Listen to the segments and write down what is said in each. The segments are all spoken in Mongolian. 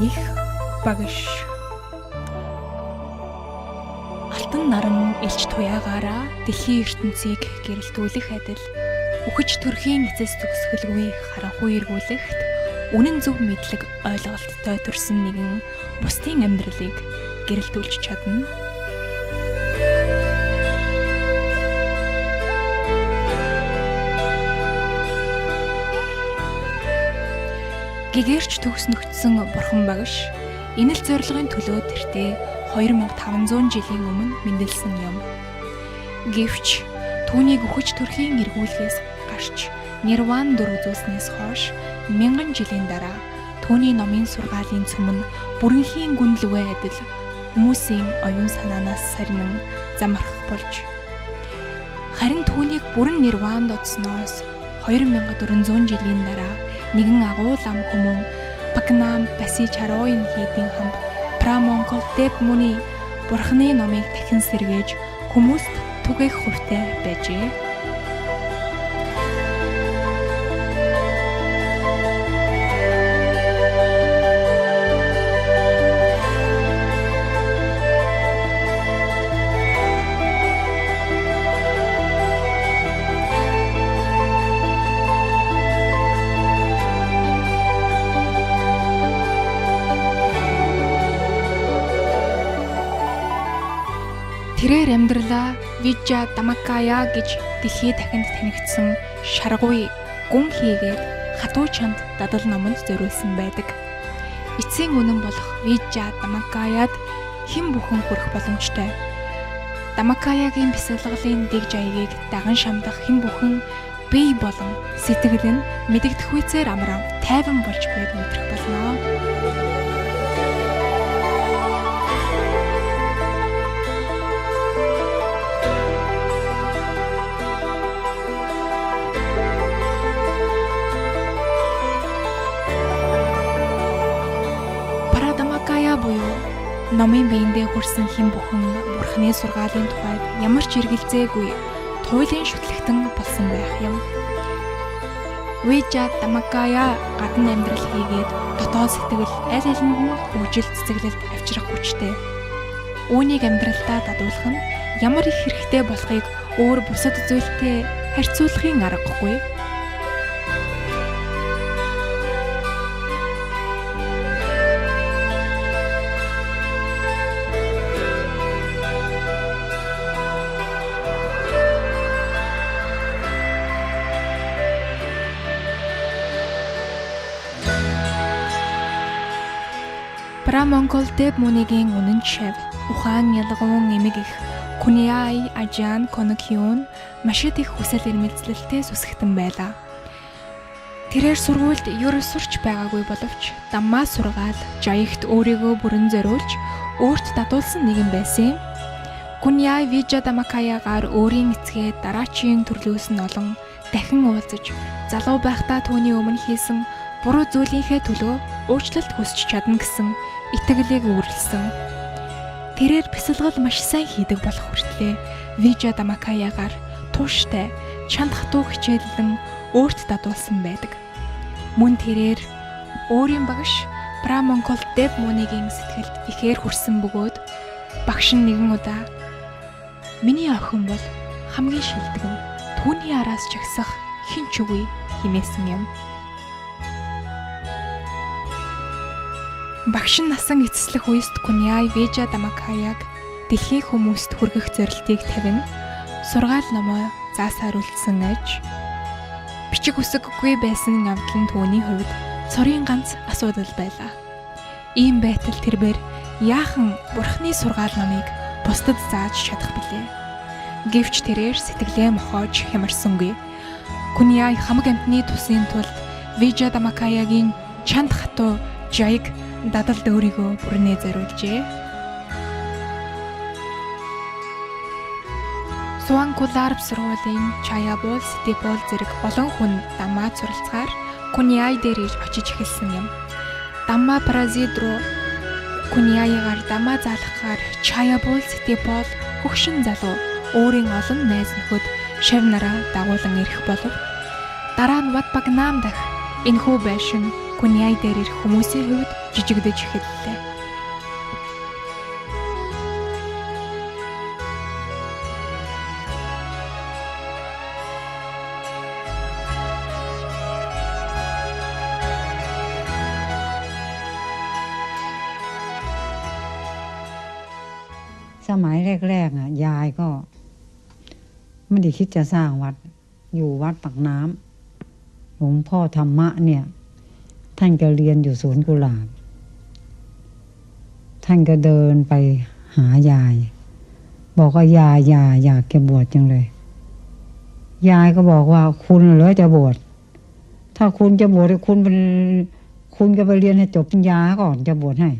Их багш. Алтан наран элч туяагаараа дэлхийн ертөнцийг гэрэлтүүлэх адил үхэж төрхийн эцэс төгсгөлгүй харанхуй эргүүлэхт үнэн зөв мэдлэг ойлголттой төрсөн нэгэн бусдын амьдралыг гэрэлтүүлж чадна. Гэгэрч төгс нөхцсөн бурхан багш энэ л зорилгын төлөө тэртээ 2500 жилийн өмнө мэндэлсэн юм. Гэвч түүнийг үхэж төрхийн эргүүлгээс гарч нирван дүр үзүүлснээс хойш 1000 жилийн дараа түүний номын сургаалын цөмн бүрэнхийн гүнлэвэ адил хүмүүсийн оюун санаанаас сарнин замархах болж харин түүнийг бүрэн нирванд оцсноос 2400 жилийн дараа нэгэн агуулам хүмүүн Пакнам Басичароин хийдийн хамт Прамонкол Деп Муни бурхны номыг дахин сэргээж хүмүүст түгээх хувьтай байжээ. Тэрээр амьдралаа Вижа Дамакая гэж дэлхийд дахинд танигдсан шаргуй гүн хийгээд хатуу чамд дадал номонд зориулсан байдаг. Эцсийн үнэн болох Вижа Дамакаяд хэн бүхэн хүрэх боломжтой. Дамакаягийн бясалгалын дэг жаягийг даган шамдах хэн бүхэн бие болон сэтгэл нь мэдэгдэх үеэр амраа тайван болж байг мэдрэх болно. Буюу номын биендээ хүрсэн хэн бүхэн бурхны сургаалын тухайд ямар ч эргэлзээгүй туйлын шүтлэгтэн болсон байх юм. Вижа Дамакая гадна амьдрал хийгээд дотоод сэтгэл аль алинд нь хөгжил цэцэглэлд авчрах хүчтэй. Үүнийг амьдралдаа дадуулах нь ямар их хэрэгтэй болохыг өөр бусад зүйлтэй харьцуулахын аргагүй. Прамонкол Деп Мунигийн үнэн шав ухаан ялгуун эмэг их Куниай Ажан Конокион маш их хүсэл эрмэлзлэлтэй сүсгтэн байлаа. Тэрээр сургуульд ер сурч байгаагүй боловч даммаа сургаал жаягт өөрийгөө бүрэн зориулж өөрт дадуулсан нэгэн байсан юм. Куниай Вижа Дамакаягаар өөрийн эцгээ дараачийн төрлөөс нь олон дахин уулзаж залуу байхдаа түүний өмнө хийсэн буруу зүйлийнхээ төлөө өөрчлөлт хүсч чадна гэсэн итгэлийг үүрлсэн. Тэрээр бясалгал маш сайн хийдэг болох хүртлээр Вижа Дамакаягаар тууштай чанд хатуу хичээлэн өөрт дадуулсан байдаг. Мөн тэрээр өөрийн багш Прамонкол Деп Мунигийн сэтгэлд ихээр хүрсэн бөгөөд багш нь нэгэн удаа Миний охин бол хамгийн шилдэг нь түүний араас чагсах хэн ч үгүй хэмээсэн юм. Багш нь насан эцэслэх үест Куньяй Вижа Дамакаяг дэлхийн хүмүүст хүргэх зорилтыг тавина. Сургаал номоо заасаар үлдсэн аж. Бичиг үсэггүй байсан явдал нь түүний хувьд цорын ганц асуудал байлаа. Ийм байтал тэрээр яахан Бурхны сургаал номыг бусдад зааж чадах билээ. Гэвч тэрээр сэтгэлээ мохоож хямарсангүй. Куньяй хамаг амтны тусын тулд Вижа Дамакаягийн чанд хатуу жаяг дадалд өөрийгөө бүрнээ зориулжээ. Суанкуларв сургуулийн Чаябол, Стипол зэрэг олон хүн Даммаа суралцахаар Куньяй дээр ирж очиж эхэлсэн юм. Даммаа Паразит руу Куньяйгаар Даммаа заалгахаар Чаябол, Стипол хөгшин залуу өөрийн олон найз нөхөд шав нараа дагуулan ирэх болов. Дараа нь Ват Багнам дах энэхүү байшин Куньяй дээр ирэх хүмүүсийн хувьд жижигдэж эхэллээ.สมัยแรกๆยายก็ไม่ได้คิดจะสร้างวัดอยู่วัดปากน้ำหลวงพ่อธรรมะเนี่ยท่านก็เรียนอยู่สวนกุหลาบท่านก็เดินไปหายายบอกว่ายายอยากจะบวชจังเลยยายก็บอกว่าคุณเหรอจะบวชถ้าคุณจะบวชคุณก็ไปเรียนให้จบปริญญาก่อนจะบวชให้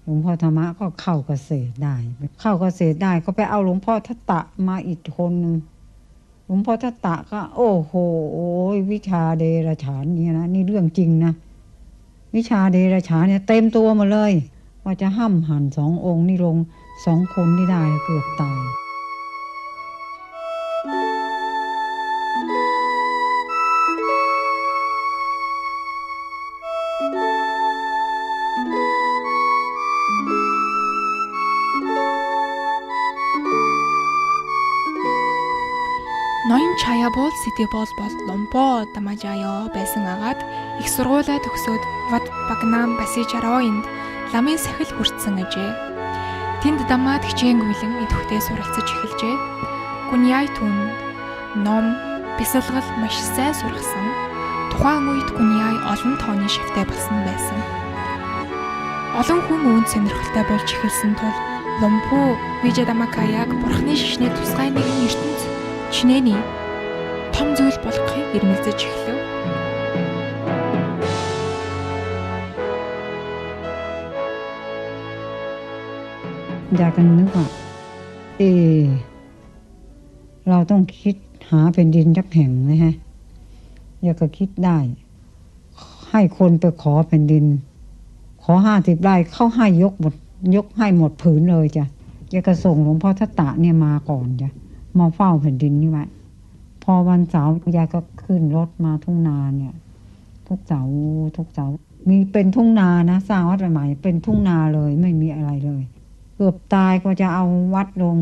หลวงพ่อธรรมะก็เข้าเกษตรได้ก็ไปเอาหลวงพ่อทัตตะมาอีกคนนึงหลวงพ่อทัตตะก็โอ้โหวิชาเดรัจฉานเนี่ยนะนี่เรื่องจริงนะวิชาเดรัจฉานเนี่ยเต็มตัวหมดเลยว่าจะห้ำหั่น2 องค์นี่ลง2 คนนี่ได้เกือบตายНоён Чаябол, Стипол бол Ломпо Дамажаяо байсан агаад их сургуулаа төгсөөд Ват Багнам Басижароинд ламын сахил хүртсэн ажээ. Тэнд Даммаад хичээнгүйлэн идэвхтэй суралцаж эхэлжээ. Куньяй түүнд ном, бясалгал маш сайн сургасан. Тухайн үед Куньяй олон тооны шавтай болсон байсан. Олон хүн үүнд сонирхолтой болж эхэлсэн тул Ломпо Вижа Дамакаяг Бурхны шишний тусгай нэгэн ертөнц чинээний том зүйл болохыг ирмэлзэж эхлэв.อยากกันนึกว่าเราต้องคิดหาแผ่นดินสักแห่งนะฮะอยากก็คิดได้ให้คนไปขอแผ่นดินขอ50 ไร่เข้าให้ยกให้หมดผืนเลยจ้ะอยากก็ส่งหลวงพ่อทัตตะเนี่ยมาก่อนจ้ะมาเฝ้าแผ่นดินนี่ไว้พอวันเสาร์ยายก็ขึ้นรถมาทุ่งนาเนี่ยทุกเสาร์มีเป็นทุ่งนานะสร้างวัดใหม่ๆเป็นทุ่งนาเลยไม่มีอะไรเลยเกือบตายก็จะเอาวัดลง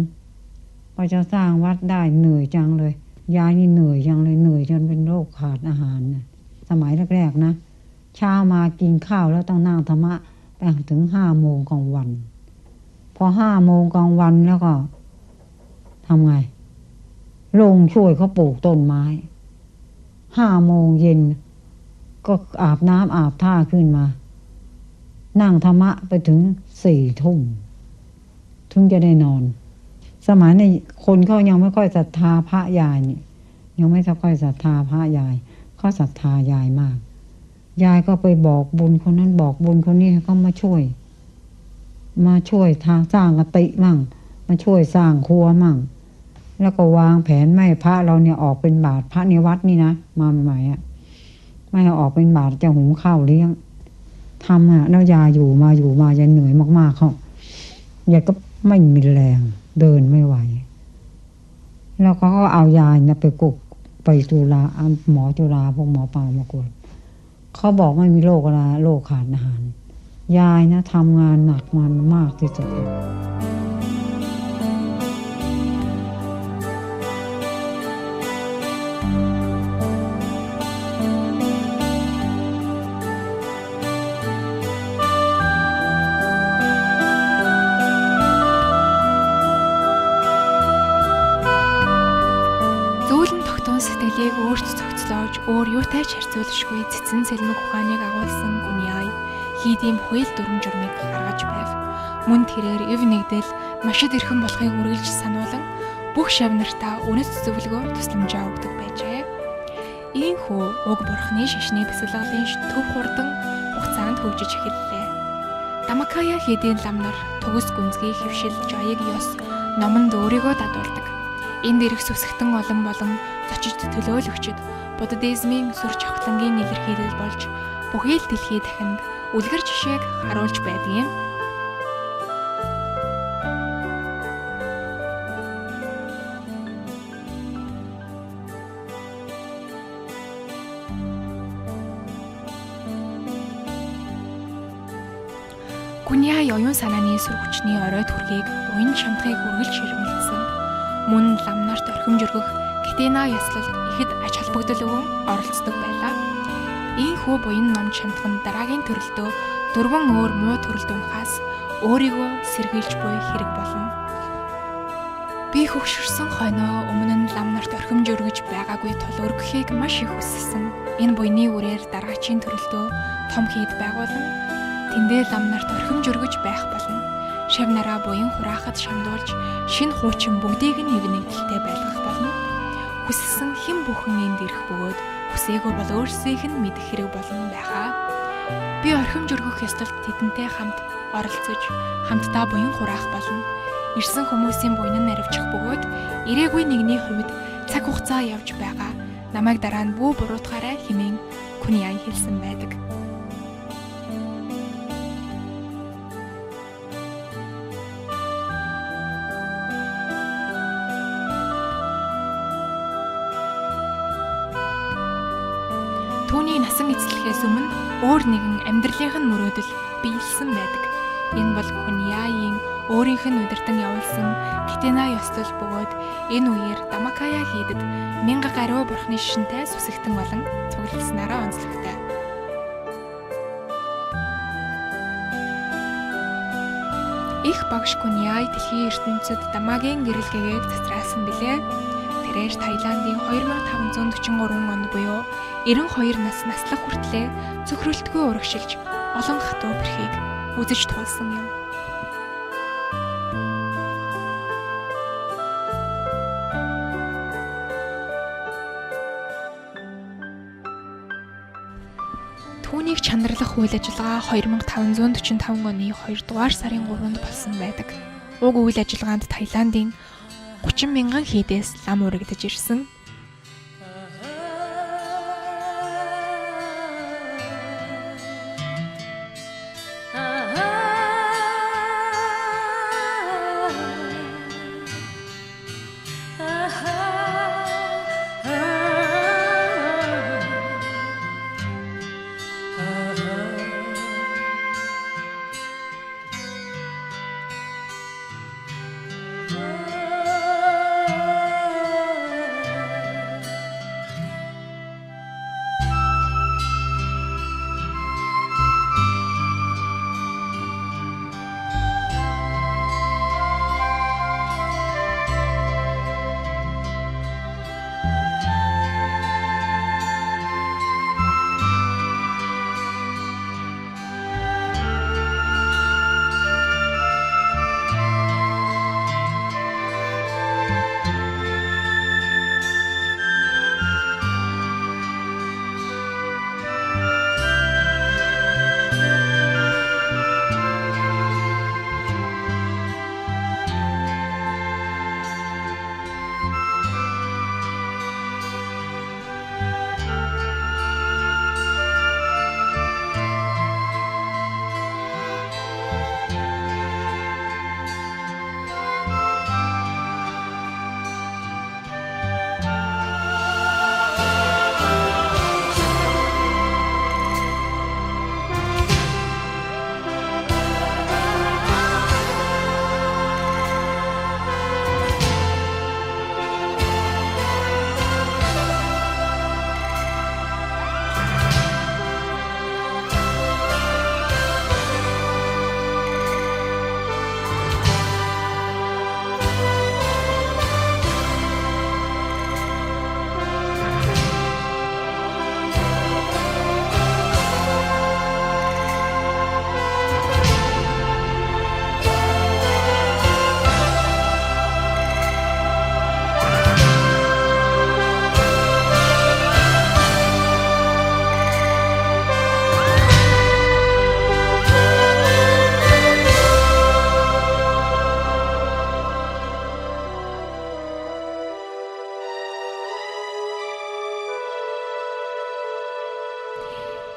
ก็จะสร้างวัดได้เหนื่อยจังเลยยายนี่เหนื่อยจังเลยเหนื่อยจนเป็นโรคขาดอาหารนะสมัยแรกๆนะเช้ามากินข้าวแล้วต้องนั่งธรรมะไปถึง5 โมงกลางวันพอ5 โมงกลางวันแล้วก็ทำไงลงช่วยเขาปลูกต้นไม้5 โมงเย็นก็อาบน้ำอาบท่าขึ้นมานั่งธรรมะไปถึง4 ทุ่มถึงจะได้นอนสมัยนี้คนเขายังไม่ค่อยศรัทธาพระยายนี่ยังไม่ค่อยศรัทธาพระยายเขาศรัทธายายมากยายก็ไปบอกบุญคนนั้นบอกบุญคนนี้เขามาช่วยทางสร้างกติมั่งมาช่วยสร้างครัวมั่งแล้วก็วางแผนไม่พระเราเนี่ยออกเป็นบาตรพระในวัดนี่นะมาใหม่ๆไม่เอาออกเป็นบาตรจะหุงข้าวเลี้ยงทำแล้วยายอยู่มายังเหนื่อยมากๆเขายายก็ไม่มีแรงเดินไม่ไหวแล้วเขาก็เอายายเนี่ยไปกุกไปจุฬาหมอจุฬาพวกหมอปลามากวดเขาบอกไม่มีโรคอะไรโรคขาดอาหารยายนะทำงานหนักมันมากที่สุด соёлыг өөрт цогцлоож, өөр юутай ч харьцуулшгүй цэцэн сэлмэг ухааныг агуулсан Гүний хийдийн бүхэл дүрм журмыг гаргаж байв. Мөн тэрээр эв нэгдэл машид эрхэм болохыг үргэлж сануулan бүх шав нартаа үнэт зөвлөгөө тусламжаа өгдөг байжээ. Ийхүү уг бурхны шашны бясалгалын төв хурдан хугацаанд хөгжиж эхэллээ. Дамакая хийдийн лам нар төгс гүнзгий хөвшил жаяг ёс номонд өөрийгөө дадуулдаг. Энд ирэх сүсгтэн олон болон зочид төлөөлөгчд буддизмын сүр чавхлангийн илэрхийлэл болж бүхий л дэлхий дахинд үлгэр жишээг харуулж байдаг юм. Гүний оюун санааны сүр хүчний оройд хүргийг буян шамдахыг үргэлж хэрмэлсэн. Мөн лам нарт орхим жөргөх Китена яслалд ихэд ач холбогдол өгөн оролцдог байлаа. Ийхүү буян ном шамдхан дараагийн төрөлдөө дөрвөн өөр муу төрөлд унахаас өөрийгөө сэргийлж буй хэрэг болно. Би хөгшөрсөн хойноо өмнө нь лам нарт орхим жөргөж байгаагүй тул өргөхийг маш их хүссэн. Энэ буйны үрээр дараачийн төрөлдөө том хийд байгуулан тэндээ лам нарт орхим жөргөж байх болно. Шав нараа буян хураахад шамдуулж шинэ хуучин бүгдийг нь нэвнэгдэлтэй байлгах болно. Хүссэн хэн бүхэн энд ирэх бөгөөд хүсээгүй бол өөрсдийнх нь мэдэх хэрэг болно байхаа. Би орхим жөргөх ёслолд тэдэнтэй хамт оролцож хамтдаа буян хураах болно. Ирсэн хүмүүсийн буян нь наривчих бөгөөд ирээгүй нэгний хувьд цаг хугацаа явж байгаа. Намайг дараа нь бүү буруутгаарай хэмээн Гүний хэлсэн байдаг. Түүний насан эзлэхээс өмнө өөр нэгэн амьдралынх нь мөрөөдөл биелсэн байдаг. Энэ бол Гүний өөрийнх нь удирдан явуулсан Китена ёслол бөгөөд энэ үеэр Дамакая хийдэд 1000 гаруй бурхны шишинтэй сүсгтэн болон цугласнараа онцлогтой. Их багш Гүний дэлхийн ертөнцид Дамагийн гэрэлгээгийг цацраасан билээ. Тэрээр Таиландын 2543 онд буюу 92 наслах хүртлээр цөхрөлтгүй урагшилж олон хатуу бэрхийг үзэж туулсан юм. Түүнийг чанарлах үйл ажиллагаа 2545 оны 2 дугаар сарын 3-нд болсон байдаг. Уг үйл ажиллагаанд Таиландын 30,000 хийдээс лам урагдаж ирсэн.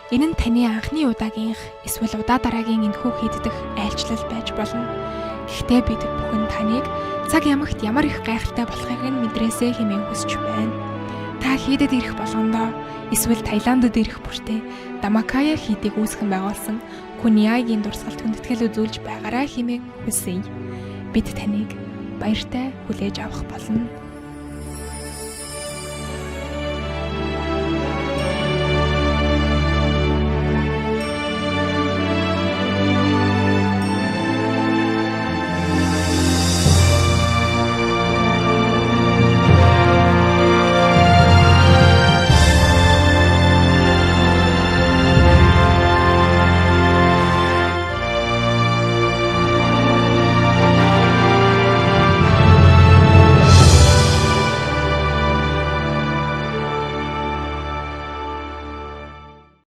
Энэ нь таны анхны удаагийнх эсвэл удаа дараагийн энэхүү хийддэх айлчлал байж болно. Гэхдээ бид бүхэн таныг цаг ямагт ямар их гайхалтай болохыг нь мэдрээсэй хэмээн хүсэж байна. Та хийдэд ирэх болгондоо эсвэл Таиландд ирэх бүртээ Дамакая хийдийг үүсгэн байгуулсан Куньяигийн дурсгалд хүндэтгэл үзүүлж байгаарай хэмээн хүсье. Бид таныг баяртай хүлээж авах болно.